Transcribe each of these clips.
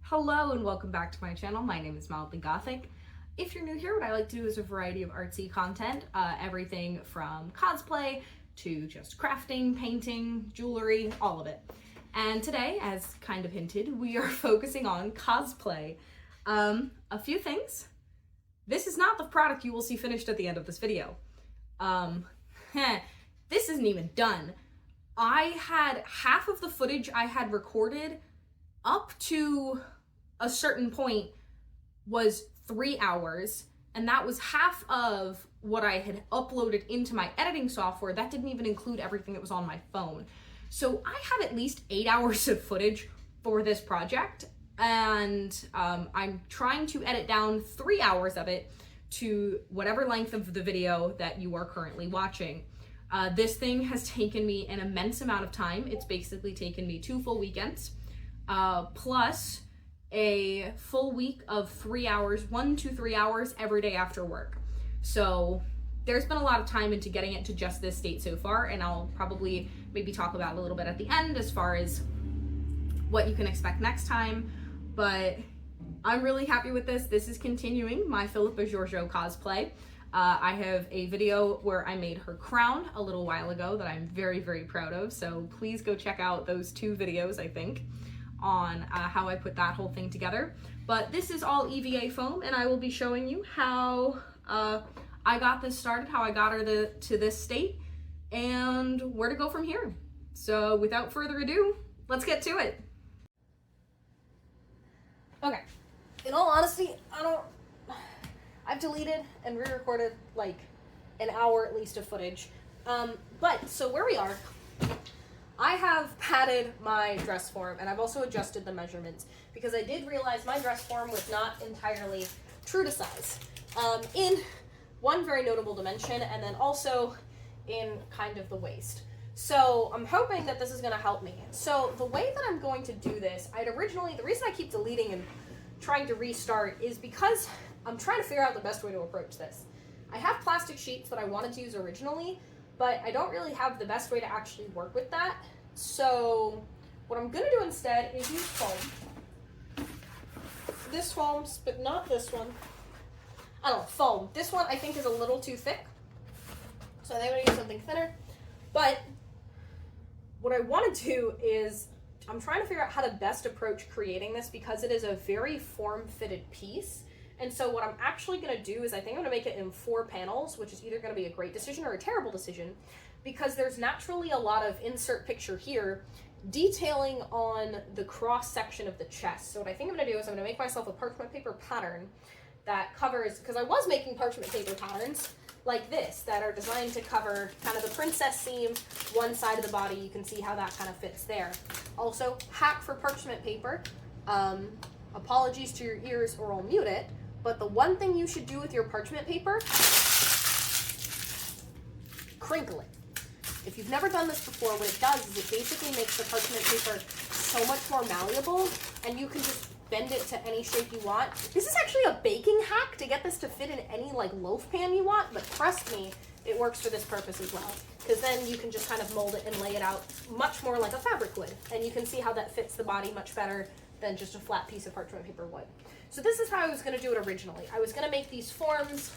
Hello and welcome back to my channel. My name is Mildly Gothic. If you're new here, what I like to do is a variety of artsy content, everything from cosplay to just crafting, painting, jewelry, all of it. And today, as kind of hinted, we are focusing on cosplay. A few things. This is not the product you will see finished at the end of this video. This isn't even done. I had half of the footage I had recorded up to a certain point was 3 hours, and that was half of what I had uploaded into my editing software. That didn't even include everything that was on my phone. So I have at least 8 hours of footage for this project, and I'm trying to edit down 3 hours of it to whatever length of the video that you are currently watching. This thing has taken me an immense amount of time. It's basically taken me 2 full weekends, plus a full week of 3 hours, 1 to 3 hours every day after work. So there's been a lot of time into getting it to just this state so far, and I'll probably maybe talk about it a little bit at the end as far as what you can expect next time. But I'm really happy with this. This is continuing my Phillipa Georgiou cosplay. I have a video where I made her crown a little while ago that I'm very, very proud of. So please go check out those 2 videos, I think, on how I put that whole thing together. But this is all EVA foam, and I will be showing you how I got this started, how I got her to this state, and where to go from here. So without further ado, let's get to it. Okay, in all honesty, I've deleted and re-recorded like an hour at least of footage. But so where we are, I have padded my dress form, and I've also adjusted the measurements because I did realize my dress form was not entirely true to size in one very notable dimension, and then also in kind of the waist. So I'm hoping that this is going to help me. So the way that I'm going to do this, the reason I keep deleting and trying to restart is because I'm trying to figure out the best way to approach this. I have plastic sheets that I wanted to use originally, but I don't really have the best way to actually work with that. So what I'm gonna do instead is use foam. This foam, but not this one. I don't know, foam. This one I think is a little too thick, so I think I'm gonna use something thinner. But what I wanna do is, I'm trying to figure out how to best approach creating this because it is a very form-fitted piece. And so what I'm actually going to do is I think I'm going to make it in 4 panels, which is either going to be a great decision or a terrible decision, because there's naturally a lot of insert picture here detailing on the cross section of the chest. So what I think I'm going to do is I'm going to make myself a parchment paper pattern that covers, because I was making parchment paper patterns like this that are designed to cover kind of the princess seam, one side of the body. You can see how that kind of fits there. Also, hack for parchment paper. Apologies to your ears or I'll mute it. But the one thing you should do with your parchment paper, crinkle it. If you've never done this before, what it does is it basically makes the parchment paper so much more malleable, and you can just bend it to any shape you want. This is actually a baking hack to get this to fit in any like loaf pan you want, but trust me, it works for this purpose as well. Because then you can just kind of mold it and lay it out much more like a fabric would, and you can see how that fits the body much better than just a flat piece of parchment paper would. So this is how I was going to do it originally. I was going to make these forms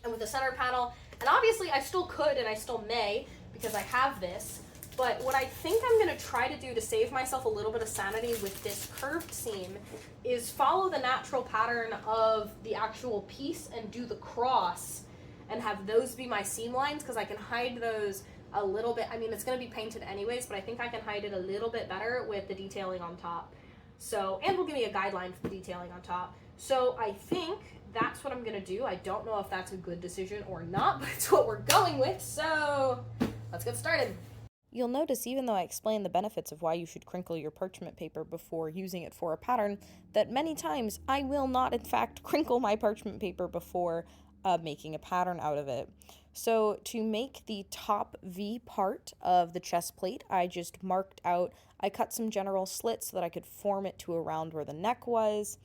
and with a center panel, and obviously I still could and I still may because I have this, but what I think I'm going to try to do to save myself a little bit of sanity with this curved seam is follow the natural pattern of the actual piece and do the cross and have those be my seam lines, because I can hide those a little bit. I mean, it's going to be painted anyways, but I think I can hide it a little bit better with the detailing on top. So, and will give me a guideline for the detailing on top. So I think that's what I'm going to do. I don't know if that's a good decision or not, but it's what we're going with. So let's get started. You'll notice, even though I explain the benefits of why you should crinkle your parchment paper before using it for a pattern, that many times I will not in fact crinkle my parchment paper before making a pattern out of it. So to make the top V part of the chest plate, I just marked out, I cut some general slits so that I could form it to around where the neck was,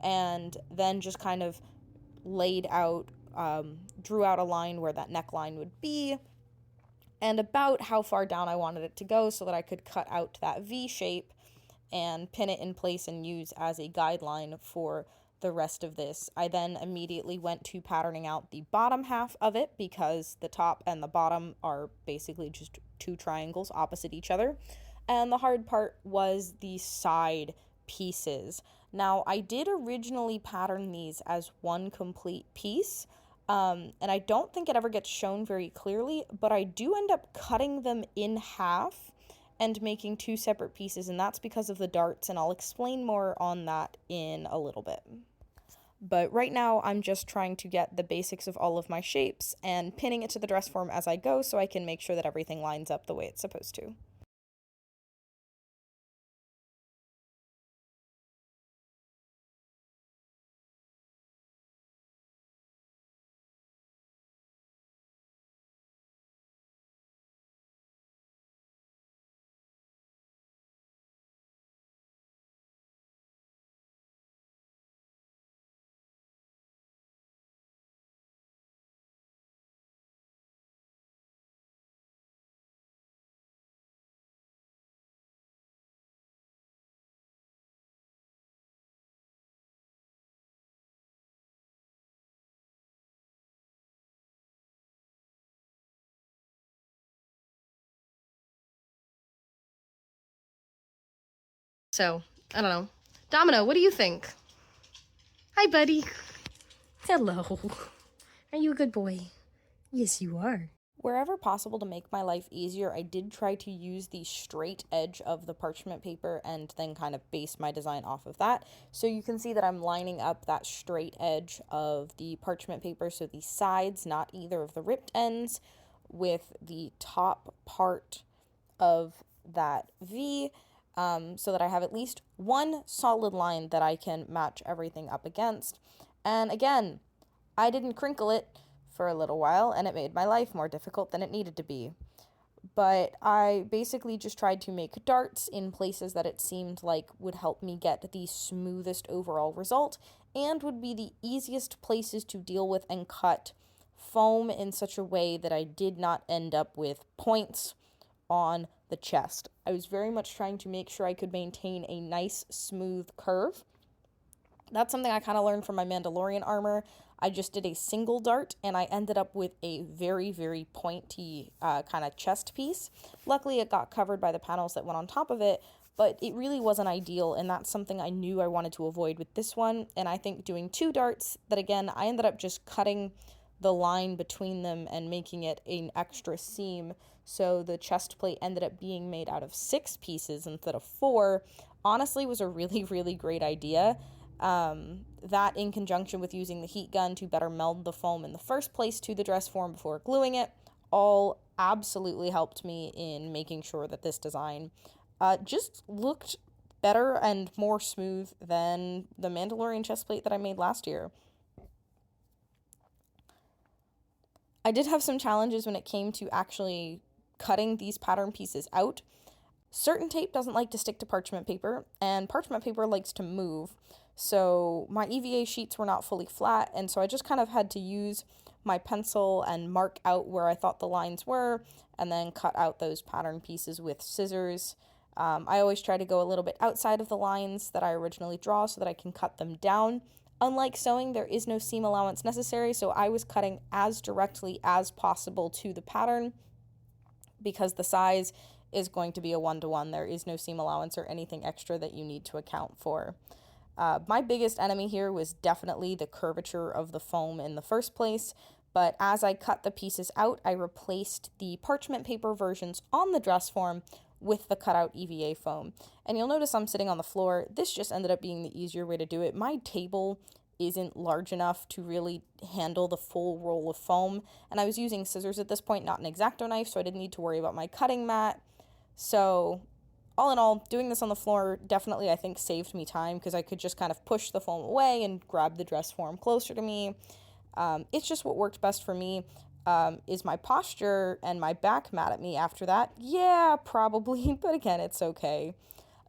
and then just kind of laid out, drew out a line where that neckline would be, and about how far down I wanted it to go so that I could cut out that V shape and pin it in place and use as a guideline for the rest of this. I then immediately went to patterning out the bottom half of it because the top and the bottom are basically just two triangles opposite each other. And the hard part was the side pieces. Now, I did originally pattern these as one complete piece, and I don't think it ever gets shown very clearly, but I do end up cutting them in half and making two separate pieces, and that's because of the darts, and I'll explain more on that in a little bit. But right now, I'm just trying to get the basics of all of my shapes and pinning it to the dress form as I go so I can make sure that everything lines up the way it's supposed to. So, I don't know. Domino, what do you think? Hi, buddy. Hello. Are you a good boy? Yes, you are. Wherever possible to make my life easier, I did try to use the straight edge of the parchment paper and then kind of base my design off of that. So you can see that I'm lining up that straight edge of the parchment paper, so the sides, not either of the ripped ends, with the top part of that V, so that I have at least one solid line that I can match everything up against. And again, I didn't crinkle it for a little while, and it made my life more difficult than it needed to be. But I basically just tried to make darts in places that it seemed like would help me get the smoothest overall result and would be the easiest places to deal with and cut foam in such a way that I did not end up with points on the chest. I was very much trying to make sure I could maintain a nice smooth curve. That's something I kind of learned from my Mandalorian armor. I just did a single dart, and I ended up with a very, very pointy kind of chest piece. Luckily, it got covered by the panels that went on top of it, but it really wasn't ideal, and that's something I knew I wanted to avoid with this one. And I think doing two darts, that again, I ended up just cutting the line between them and making it an extra seam, so the chest plate ended up being made out of 6 pieces instead of 4, honestly was a really, really great idea. That in conjunction with using the heat gun to better meld the foam in the first place to the dress form before gluing it, all absolutely helped me in making sure that this design just looked better and more smooth than the Mandalorian chest plate that I made last year. I did have some challenges when it came to actually cutting these pattern pieces out. Certain tape doesn't like to stick to parchment paper, and parchment paper likes to move. So my EVA sheets were not fully flat, and so I just kind of had to use my pencil and mark out where I thought the lines were, and then cut out those pattern pieces with scissors. I always try to go a little bit outside of the lines that I originally draw so that I can cut them down. Unlike sewing, there is no seam allowance necessary, so I was cutting as directly as possible to the pattern because the size is going to be a 1-to-1. There is no seam allowance or anything extra that you need to account for. My biggest enemy here was definitely the curvature of the foam in the first place, but as I cut the pieces out, I replaced the parchment paper versions on the dress form with the cutout EVA foam. And you'll notice I'm sitting on the floor. This just ended up being the easier way to do it. My table isn't large enough to really handle the full roll of foam, and I was using scissors at this point, not an X-Acto knife, so I didn't need to worry about my cutting mat. So all in all, doing this on the floor definitely, I think, saved me time because I could just kind of push the foam away and grab the dress form closer to me. It's just what worked best for me. Is my posture and my back mad at me after that? Yeah, probably, but again, it's okay.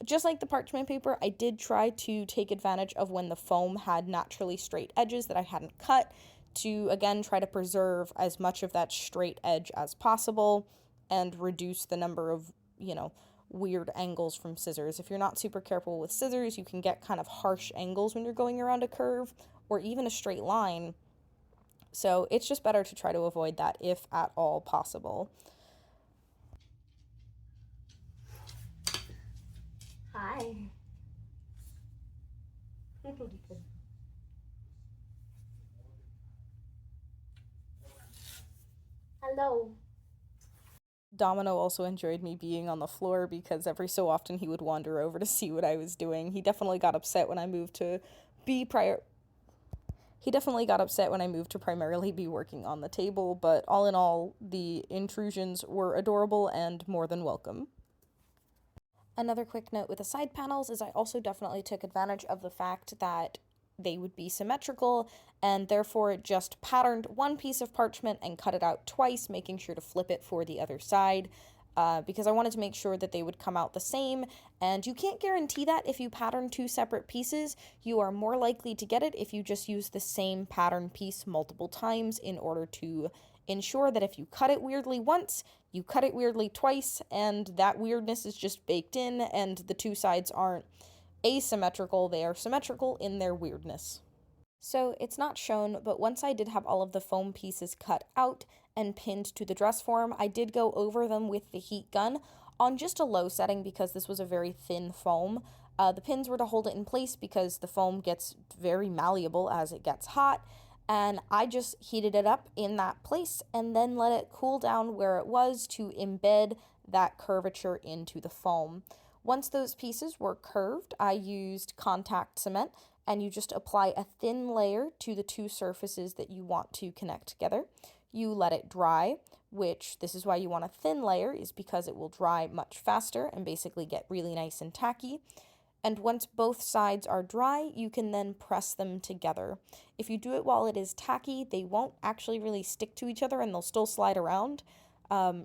Just like the parchment paper, I did try to take advantage of when the foam had naturally straight edges that I hadn't cut to, again, try to preserve as much of that straight edge as possible and reduce the number of, weird angles from scissors. If you're not super careful with scissors, you can get kind of harsh angles when you're going around a curve or even a straight line. So it's just better to try to avoid that if at all possible. Hi. Hello. Domino also enjoyed me being on the floor because every so often he would wander over to see what I was doing. He definitely got upset when I moved to primarily be working on the table, but all in all, the intrusions were adorable and more than welcome. Another quick note with the side panels is I also definitely took advantage of the fact that they would be symmetrical, and therefore just patterned one piece of parchment and cut it out twice, making sure to flip it for the other side, because I wanted to make sure that they would come out the same, and you can't guarantee that if you pattern two separate pieces. You are more likely to get it if you just use the same pattern piece multiple times in order to ensure that if you cut it weirdly once, you cut it weirdly twice, and that weirdness is just baked in, and the two sides aren't asymmetrical, they are symmetrical in their weirdness. So it's not shown, but once I did have all of the foam pieces cut out and pinned to the Dressform, I did go over them with the heat gun on just a low setting because this was a very thin foam. The pins were to hold it in place because the foam gets very malleable as it gets hot, and I just heated it up in that place and then let it cool down where it was to embed that curvature into the foam. Once those pieces were curved, I used contact cement, and you just apply a thin layer to the two surfaces that you want to connect together. You let it dry, which this is why you want a thin layer, is because it will dry much faster and basically get really nice and tacky. And once both sides are dry, you can then press them together. If you do it while it is tacky, they won't actually really stick to each other and they'll still slide around.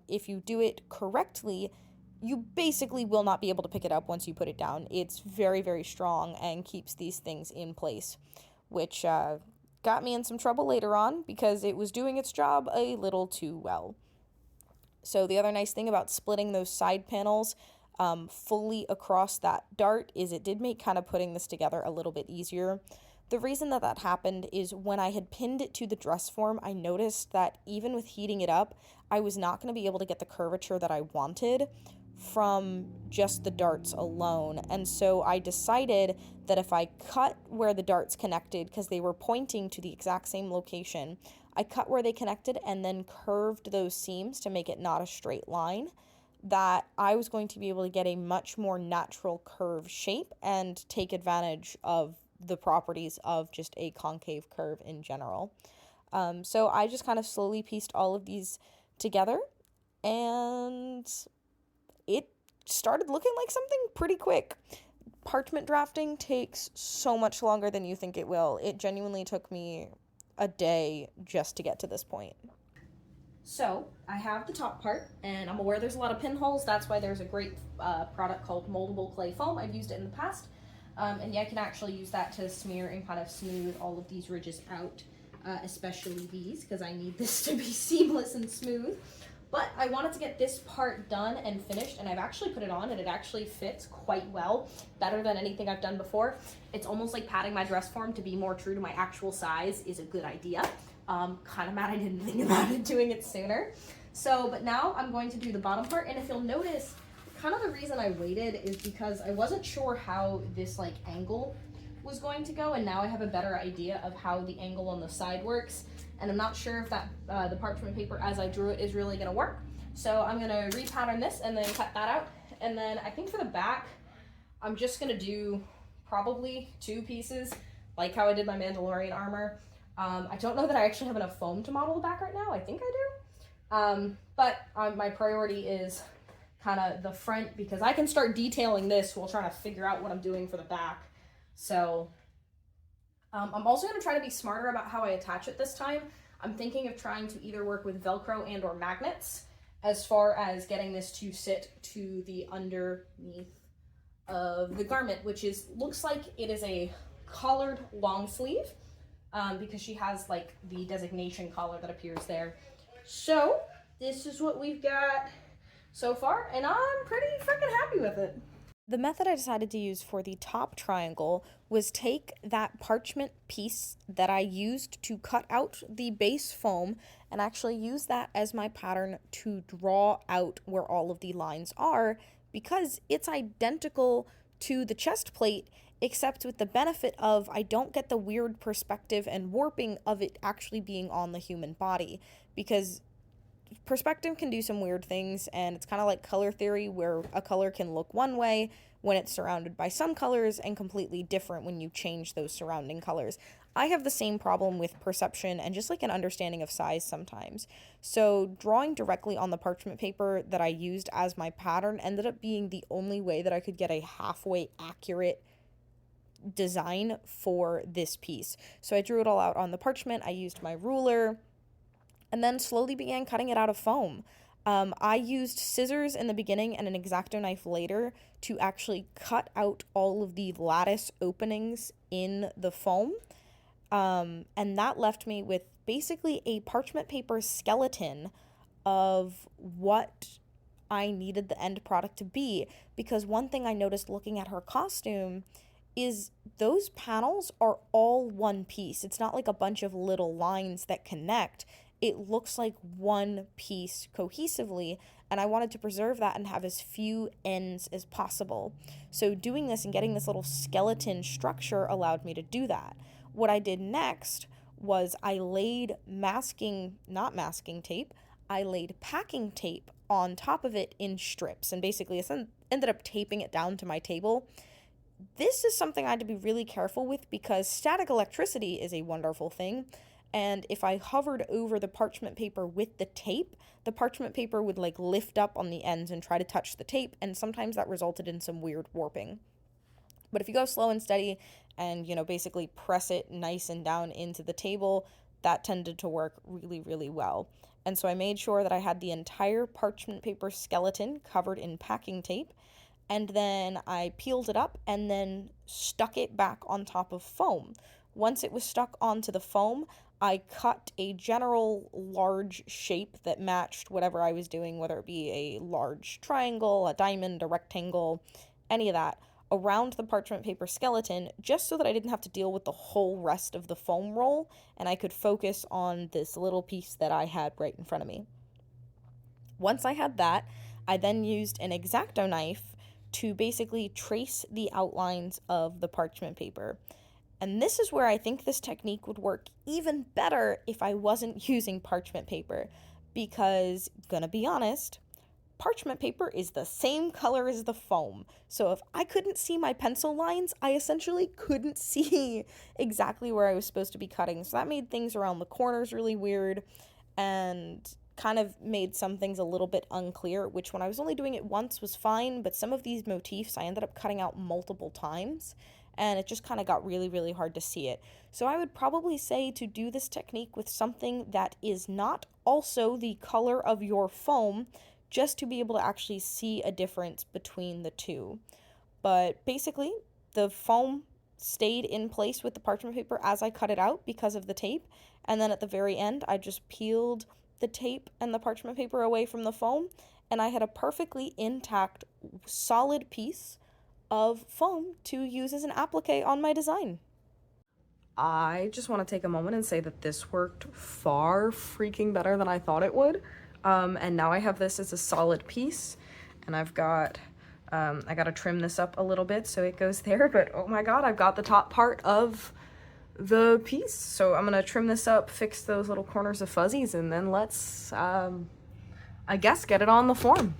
If you do it correctly, you basically will not be able to pick it up once you put it down. It's very, very strong and keeps these things in place, which got me in some trouble later on because it was doing its job a little too well. So the other nice thing about splitting those side panels fully across that dart is it did make kind of putting this together a little bit easier. The reason that happened is when I had pinned it to the Dressform, I noticed that even with heating it up, I was not going to be able to get the curvature that I wanted from just the darts alone. And so I decided that if I cut where the darts connected, because they were pointing to the exact same location, I cut where they connected and then curved those seams to make it not a straight line, that I was going to be able to get a much more natural curve shape and take advantage of the properties of just a concave curve in general. So I just kind of slowly pieced all of these together, and it started looking like something pretty quick. Parchment drafting takes so much longer than you think it will. It genuinely took me a day just to get to this point. So I have the top part, and I'm aware there's a lot of pinholes. That's why there's a great product called moldable clay foam. I've used it in the past, and yeah, I can actually use that to smear and kind of smooth all of these ridges out, especially these, because I need this to be seamless and smooth. But I wanted to get this part done and finished, and I've actually put it on, and it actually fits quite well, better than anything I've done before. It's almost like padding my Dressform to be more true to my actual size is a good idea. Kind of mad I didn't think about it doing it sooner. So, but now I'm going to do the bottom part, and if you'll notice, kind of the reason I waited is because I wasn't sure how this like angle was going to go, and now I have a better idea of how the angle on the side works. And I'm not sure if that the parchment paper as I drew it is really gonna work. So I'm gonna repattern this and then cut that out. And then I think for the back, I'm just gonna do probably 2 pieces, like how I did my Mandalorian armor. I don't know that I actually have enough foam to model the back right now. I think I do. But my priority is kind of the front, because I can start detailing this while trying to figure out what I'm doing for the back. So I'm also going to try to be smarter about how I attach it this time. I'm thinking of trying to either work with Velcro and or magnets as far as getting this to sit to the underneath of the garment, which is looks like it is a collared long sleeve, because she has like the designation collar that appears there. So this is what we've got so far, and I'm pretty freaking happy with it. The method I decided to use for the top triangle was take that parchment piece that I used to cut out the base foam and actually use that as my pattern to draw out where all of the lines are, because it's identical to the chest plate, except with the benefit of I don't get the weird perspective and warping of it actually being on the human body, because perspective can do some weird things, and it's kind of like color theory, where a color can look one way when it's surrounded by some colors and completely different when you change those surrounding colors. I have the same problem with perception and just like an understanding of size sometimes. So drawing directly on the parchment paper that I used as my pattern ended up being the only way that I could get a halfway accurate design for this piece. So I drew it all out on the parchment. I used my ruler and then slowly began cutting it out of foam. I used scissors in the beginning and an X-Acto knife later to actually cut out all of the lattice openings in the foam. And that left me with basically a parchment paper skeleton of what I needed the end product to be. Because one thing I noticed looking at her costume is those panels are all one piece. It's not like a bunch of little lines that connect. It looks like one piece cohesively, and I wanted to preserve that and have as few ends as possible. So doing this and getting this little skeleton structure allowed me to do that. What I did next was I laid not masking tape, I laid packing tape on top of it in strips, and basically ended up taping it down to my table. This is something I had to be really careful with because static electricity is a wonderful thing. And if I hovered over the parchment paper with the tape, the parchment paper would like lift up on the ends and try to touch the tape, and sometimes that resulted in some weird warping. But if you go slow and steady and, basically press it nice and down into the table, that tended to work really, really well. And so I made sure that I had the entire parchment paper skeleton covered in packing tape, and then I peeled it up and then stuck it back on top of foam. Once it was stuck onto the foam, I cut a general large shape that matched whatever I was doing, whether it be a large triangle, a diamond, a rectangle, any of that, around the parchment paper skeleton, just so that I didn't have to deal with the whole rest of the foam roll, and I could focus on this little piece that I had right in front of me. Once I had that, I then used an X-Acto knife to basically trace the outlines of the parchment paper. And this is where I think this technique would work even better if I wasn't using parchment paper, because, gonna be honest, parchment paper is the same color as the foam. So if I couldn't see my pencil lines, I essentially couldn't see exactly where I was supposed to be cutting. So that made things around the corners really weird and kind of made some things a little bit unclear, which when I was only doing it once was fine, but some of these motifs I ended up cutting out multiple times, and it just kind of got really, really hard to see it. So I would probably say to do this technique with something that is not also the color of your foam, just to be able to actually see a difference between the two. But basically, the foam stayed in place with the parchment paper as I cut it out because of the tape, and then at the very end, I just peeled the tape and the parchment paper away from the foam, and I had a perfectly intact, solid piece of foam to use as an applique on my design. I just want to take a moment and say that this worked far freaking better than I thought it would. And now I have this as a solid piece, and I gotta trim this up a little bit so it goes there, but oh my god, I've got the top part of the piece. So I'm gonna trim this up, fix those little corners of fuzzies, and then let's, I guess, get it on the form.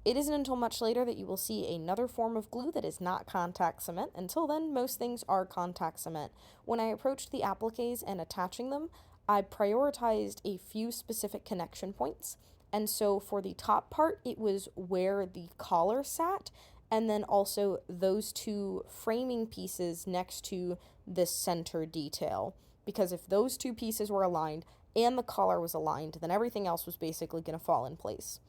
It isn't until much later that you will see another form of glue that is not contact cement. Until then, most things are contact cement. When I approached the appliques and attaching them, I prioritized a few specific connection points. And so for the top part, it was where the collar sat, and then also those two framing pieces next to the center detail. Because if those two pieces were aligned and the collar was aligned, then everything else was basically going to fall in place.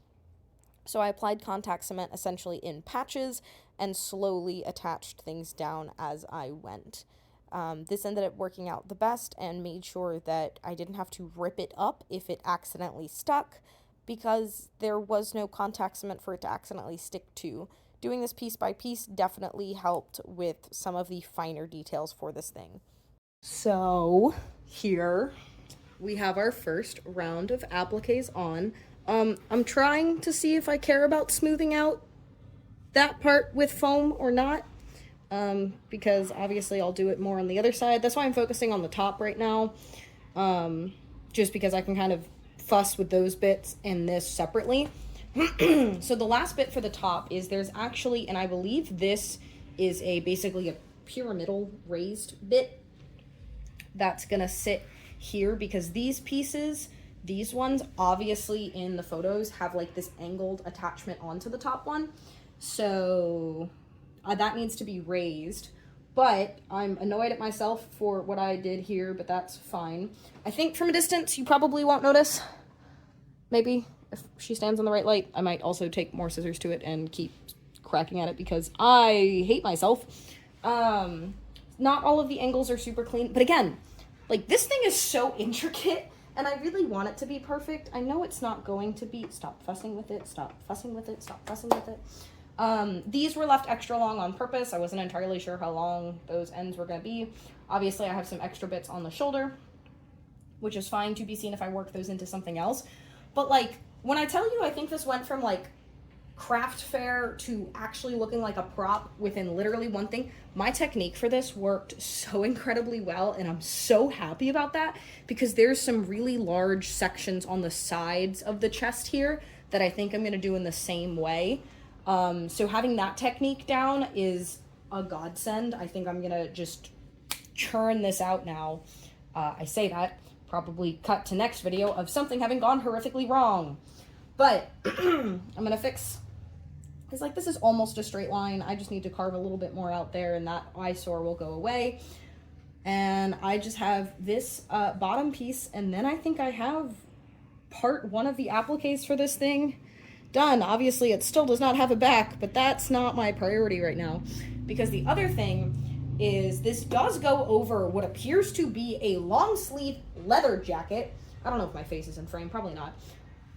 So I applied contact cement essentially in patches and slowly attached things down as I went. This ended up working out the best and made sure that I didn't have to rip it up if it accidentally stuck, because there was no contact cement for it to accidentally stick to. Doing this piece by piece definitely helped with some of the finer details for this thing. So here we have our first round of appliques on. I'm trying to see if I care about smoothing out that part with foam or not, because obviously I'll do it more on the other side. That's why I'm focusing on the top right now, just because I can kind of fuss with those bits and this separately. So the last bit for the top is there's actually, and I believe this is basically a pyramidal raised bit that's gonna sit here, because these pieces, these ones obviously in the photos have like this angled attachment onto the top one, so that needs to be raised. But I'm annoyed at myself for what I did here, but that's fine. I think from a distance you probably won't notice. Maybe if she stands in the right light. I might also take more scissors to it and keep cracking at it because I hate myself. Not all of the angles are super clean, but again, like, this thing is so intricate, and I really want it to be perfect. I know it's not going to be. Stop fussing with it. Stop fussing with it. Stop fussing with it. These were left extra long on purpose. I wasn't entirely sure how long those ends were going to be. Obviously, I have some extra bits on the shoulder, which is fine to be seen if I work those into something else. But, like, when I tell you I think this went from, like, craft fair to actually looking like a prop within literally one thing, my technique for this worked so incredibly well, and I'm so happy about that, because there's some really large sections on the sides of the chest here that I think I'm going to do in the same way. So having that technique down is a godsend. I think I'm going to just churn this out now. I say that, probably cut to next video of something having gone horrifically wrong. But I'm going to fix, because like this is almost a straight line. I just need to carve a little bit more out there and that eyesore will go away. And I just have this bottom piece, and then I think I have part one of the appliques for this thing done. Obviously it still does not have a back, but that's not my priority right now, because the other thing is this does go over what appears to be a long sleeve leather jacket. I don't know if my face is in frame, probably not.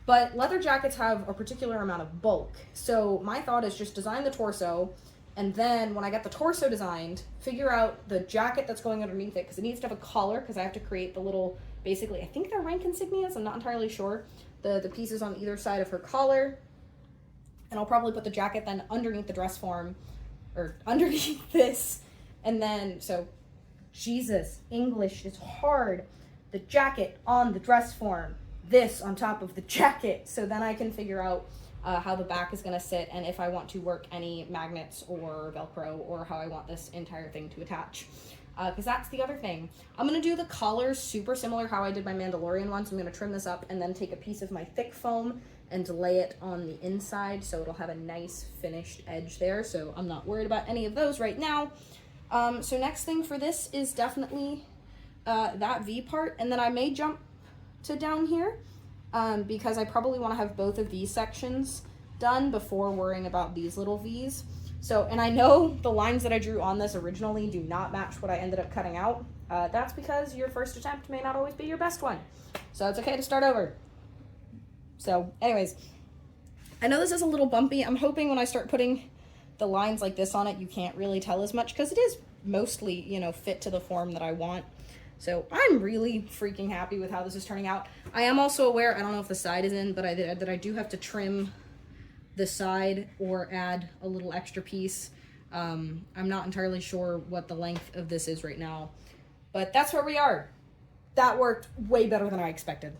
But leather jackets have a particular amount of bulk. So my thought is just design the torso, and then when I get the torso designed, figure out the jacket that's going underneath it, because it needs to have a collar, because I have to create the little, basically, I think they're rank insignias, I'm not entirely sure, the pieces on either side of her collar. And I'll probably put the jacket then underneath the dress form, or underneath this, and then, so, Jesus, English is hard. The jacket on the dress form, this on top of the jacket, so then I can figure out how the back is going to sit, and if I want to work any magnets or Velcro, or how I want this entire thing to attach. Because that's the other thing. I'm going to do the collars super similar how I did my Mandalorian one, so I'm going to trim this up and then take a piece of my thick foam and lay it on the inside, so it'll have a nice finished edge there, so I'm not worried about any of those right now. So next thing for this is definitely that V part, and then I may jump to down here, because I probably want to have both of these sections done before worrying about these little V's. So, and I know the lines that I drew on this originally do not match what I ended up cutting out. That's because your first attempt may not always be your best one. So it's okay to start over. So anyways, I know this is a little bumpy. I'm hoping when I start putting the lines like this on it, you can't really tell as much, because it is mostly, you know, fit to the form that I want. So I'm really freaking happy with how this is turning out. I am also aware, I don't know if the side is in, but that I do have to trim the side or add a little extra piece. I'm not entirely sure what the length of this is right now, but that's where we are. That worked way better than I expected.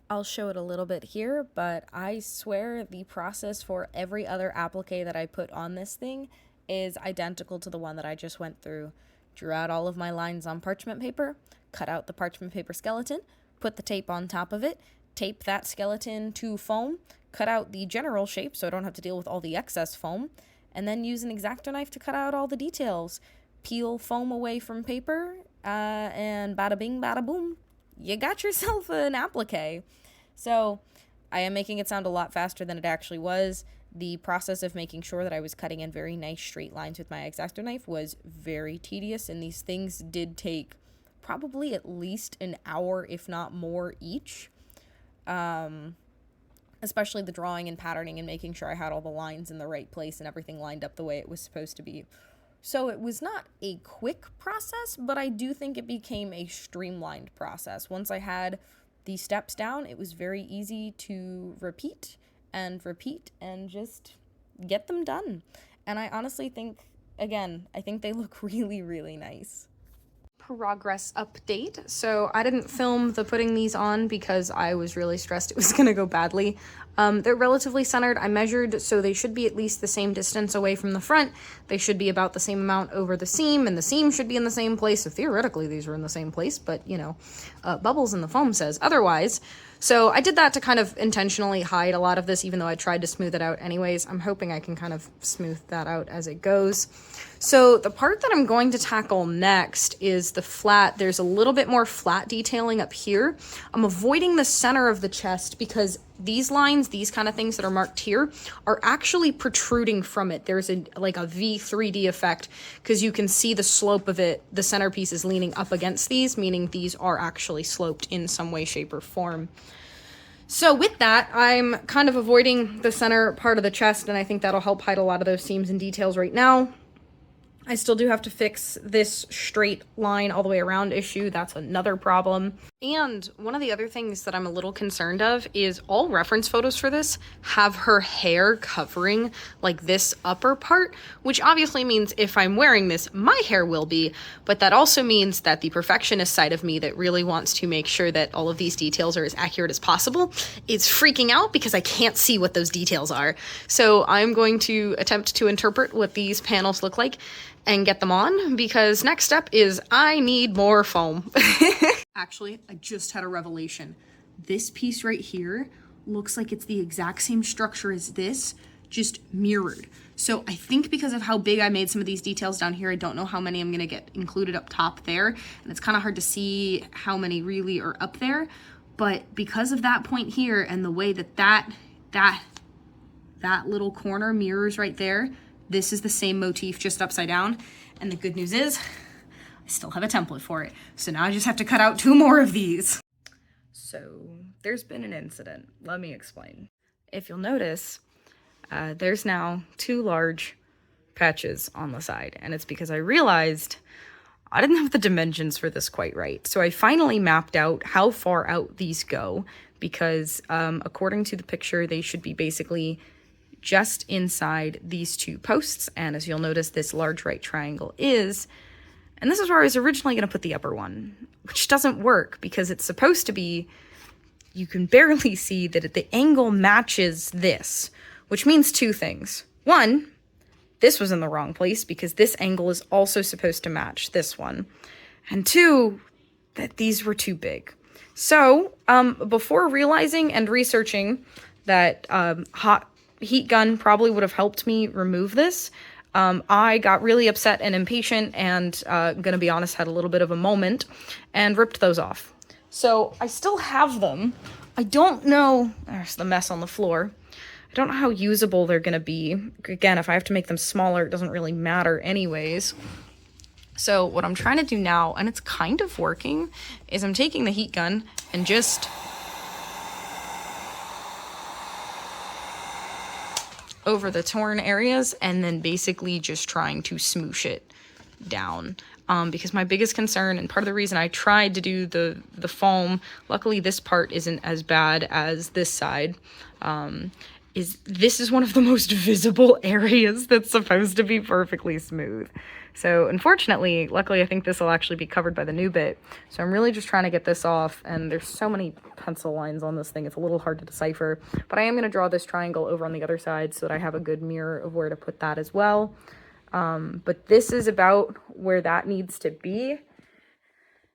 I'll show it a little bit here, but I swear the process for every other applique that I put on this thing is identical to the one that I just went through. Drew out all of my lines on parchment paper, cut out the parchment paper skeleton, put the tape on top of it, tape that skeleton to foam, cut out the general shape so I don't have to deal with all the excess foam, and then use an X-Acto knife to cut out all the details. Peel foam away from paper, and bada bing, bada boom, you got yourself an applique. So I am making it sound a lot faster than it actually was. The process of making sure that I was cutting in very nice straight lines with my X-Acto knife was very tedious, and these things did take probably at least an hour, if not more, each. especially the drawing and patterning and making sure I had all the lines in the right place and everything lined up the way it was supposed to be. So it was not a quick process, but I do think it became a streamlined process. Once I had the steps down, it was very easy to repeat and just get them done. And I honestly think, again, I think they look really, really nice. Progress update. So I didn't film the putting these on because I was really stressed it was gonna go badly. They're relatively centered. I measured, so they should be at least the same distance away from the front. They should be about the same amount over the seam, and the seam should be in the same place. So theoretically these are in the same place, but you know, Bubbles in the foam says otherwise. So I did that to kind of intentionally hide a lot of this, even though I tried to smooth it out anyways. I'm hoping I can kind of smooth that out as it goes. So the part that I'm going to tackle next is the flat. There's a little bit more flat detailing up here. I'm avoiding the center of the chest because these lines, these kind of things that are marked here, are actually protruding from it. There's like a V3D effect because you can see the slope of it. The centerpiece is leaning up against these, meaning these are actually sloped in some way, shape, or form. So with that, I'm kind of avoiding the center part of the chest, and I think that'll help hide a lot of those seams and details right now. I still do have to fix this straight line all the way around issue. That's another problem. And one of the other things that I'm a little concerned of is all reference photos for this have her hair covering like this upper part, which obviously means if I'm wearing this, my hair will be, but that also means that the perfectionist side of me that really wants to make sure that all of these details are as accurate as possible is freaking out because I can't see what those details are. So I'm going to attempt to interpret what these panels look like and get them on, because next step is I need more foam. Actually, I just had a revelation. This piece right here looks like it's the exact same structure as this, just mirrored. So I think because of how big I made some of these details down here, I don't know how many I'm gonna get included up top there, and it's kind of hard to see how many really are up there, but because of that point here and the way that little corner mirrors right there, this is the same motif, just upside down. And the good news is, I still have a template for it. So now I just have to cut out 2 more of these. So there's been an incident. Let me explain. If you'll notice, there's now 2 large patches on the side. And it's because I realized I didn't have the dimensions for this quite right. So I finally mapped out how far out these go, because according to the picture, they should be basically just inside these 2 posts. And as you'll notice, this large right triangle is, and this is where I was originally going to put the upper one, which doesn't work because it's supposed to be, you can barely see that the angle matches this, which means 2 things. 1, this was in the wrong place because this angle is also supposed to match this one. And 2, that these were too big. So before realizing and researching that hot heat gun probably would have helped me remove this, I got really upset and impatient and, gonna be honest, had a little bit of a moment and ripped those off. So I still have them. I don't know, there's the mess on the floor. I don't know how usable they're gonna be. Again, if I have to make them smaller, it doesn't really matter anyways. So what I'm trying to do now, and it's kind of working, is I'm taking the heat gun and just over the torn areas and then basically just trying to smoosh it down. Because my biggest concern, and part of the reason I tried to do the foam, luckily this part isn't as bad as this side, is this is one of the most visible areas that's supposed to be perfectly smooth. So unfortunately, luckily I think this will actually be covered by the new bit. So I'm really just trying to get this off, and there's so many pencil lines on this thing, it's a little hard to decipher. But I am going to draw this triangle over on the other side so that I have a good mirror of where to put that as well. But this is about where that needs to be.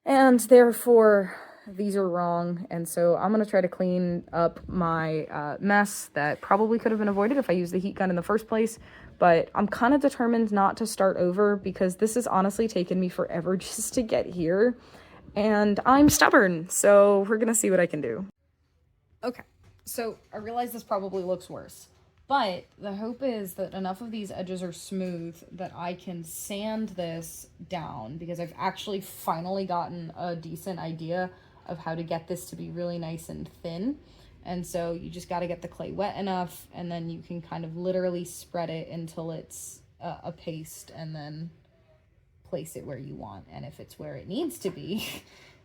And therefore, these are wrong. And so I'm going to try to clean up my mess that probably could have been avoided if I used the heat gun in the first place. But I'm kind of determined not to start over because this has honestly taken me forever just to get here. And I'm stubborn, so we're going to see what I can do. Okay, so I realize this probably looks worse. But the hope is that enough of these edges are smooth that I can sand this down, because I've actually finally gotten a decent idea of how to get this to be really nice and thin. And so you just got to get the clay wet enough, and then you can kind of literally spread it until it's a paste, and then place it where you want. And if it's where it needs to be,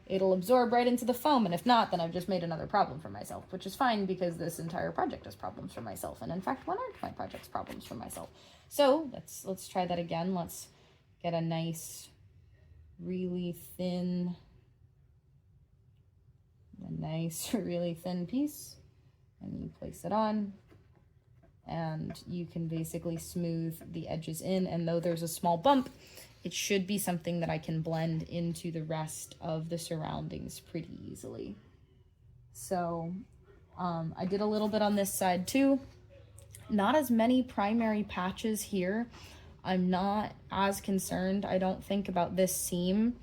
it'll absorb right into the foam. And if not, then I've just made another problem for myself, which is fine because this entire project is problems for myself. And in fact, what aren't my projects problems for myself? So let's try that again. Let's get a nice, really thin piece, and you place it on, and you can basically smooth the edges in. And though there's a small bump, it should be something that I can blend into the rest of the surroundings pretty easily. So I did a little bit on this side too. Not as many primary patches here. I'm not as concerned, I don't think, about this seam.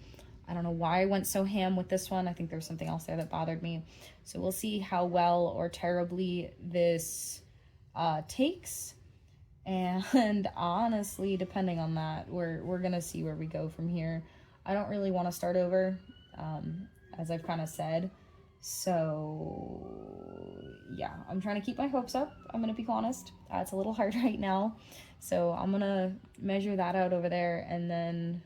I don't know why I went so ham with this one. I think there's something else there that bothered me. So we'll see how well or terribly this takes. And honestly, depending on that, we're gonna see where we go from here. I don't really want to start over, as I've kind of said. So yeah, I'm trying to keep my hopes up. I'm gonna be honest. It's a little hard right now. So I'm gonna measure that out over there and then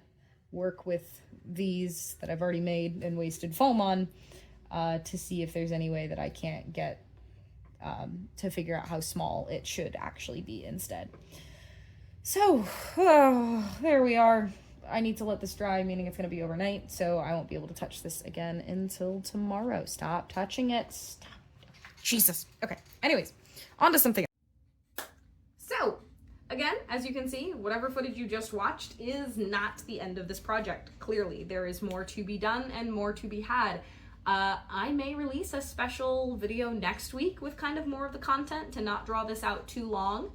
work with these that I've already made and wasted foam on to see if there's any way that I can't get to figure out how small it should actually be instead. So there we are. I need to let this dry, meaning it's going to be overnight, so I won't be able to touch this again until tomorrow. Stop touching it. Stop. Jesus. Okay. Anyways, on to something else. So, again, as you can see, whatever footage you just watched is not the end of this project. Clearly, there is more to be done and more to be had. I may release a special video next week with kind of more of the content to not draw this out too long.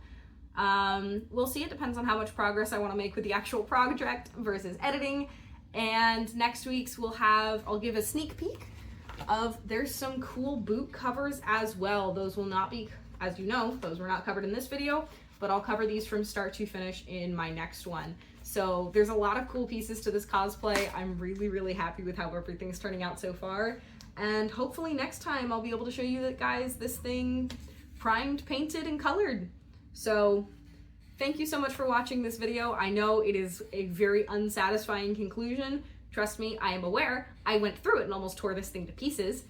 We'll see. It depends on how much progress I want to make with the actual project versus editing. And next week's I'll give a sneak peek of, there's some cool boot covers as well. Those will not be, as you know, those were not covered in this video, but I'll cover these from start to finish in my next one. So there's a lot of cool pieces to this cosplay. I'm really, really happy with how everything's turning out so far. And hopefully next time I'll be able to show you that, guys, this thing primed, painted, and colored. So thank you so much for watching this video. I know it is a very unsatisfying conclusion. Trust me, I am aware. I went through it and almost tore this thing to pieces,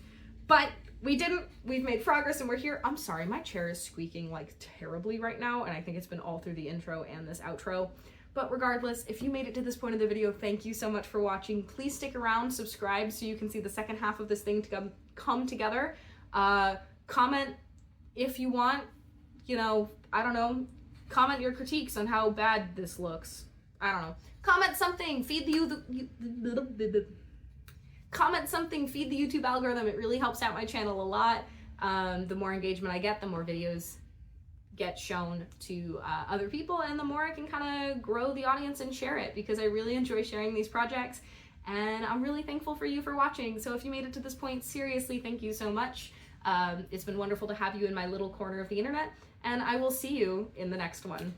but we didn't. We've made progress and we're here. I'm sorry, my chair is squeaking like terribly right now, and I think it's been all through the intro and this outro. But regardless, if you made it to this point of the video, thank you so much for watching. Please stick around, subscribe so you can see the second half of this thing to come together. Comment if you want, I don't know, comment your critiques on how bad this looks. I don't know. Comment something, comment something, feed the YouTube algorithm. It really helps out my channel a lot. The more engagement I get, the more videos get shown to other people, and the more I can kind of grow the audience and share it, because I really enjoy sharing these projects, and I'm really thankful for you for watching. So if you made it to this point, seriously, thank you so much. It's been wonderful to have you in my little corner of the internet, and I will see you in the next one.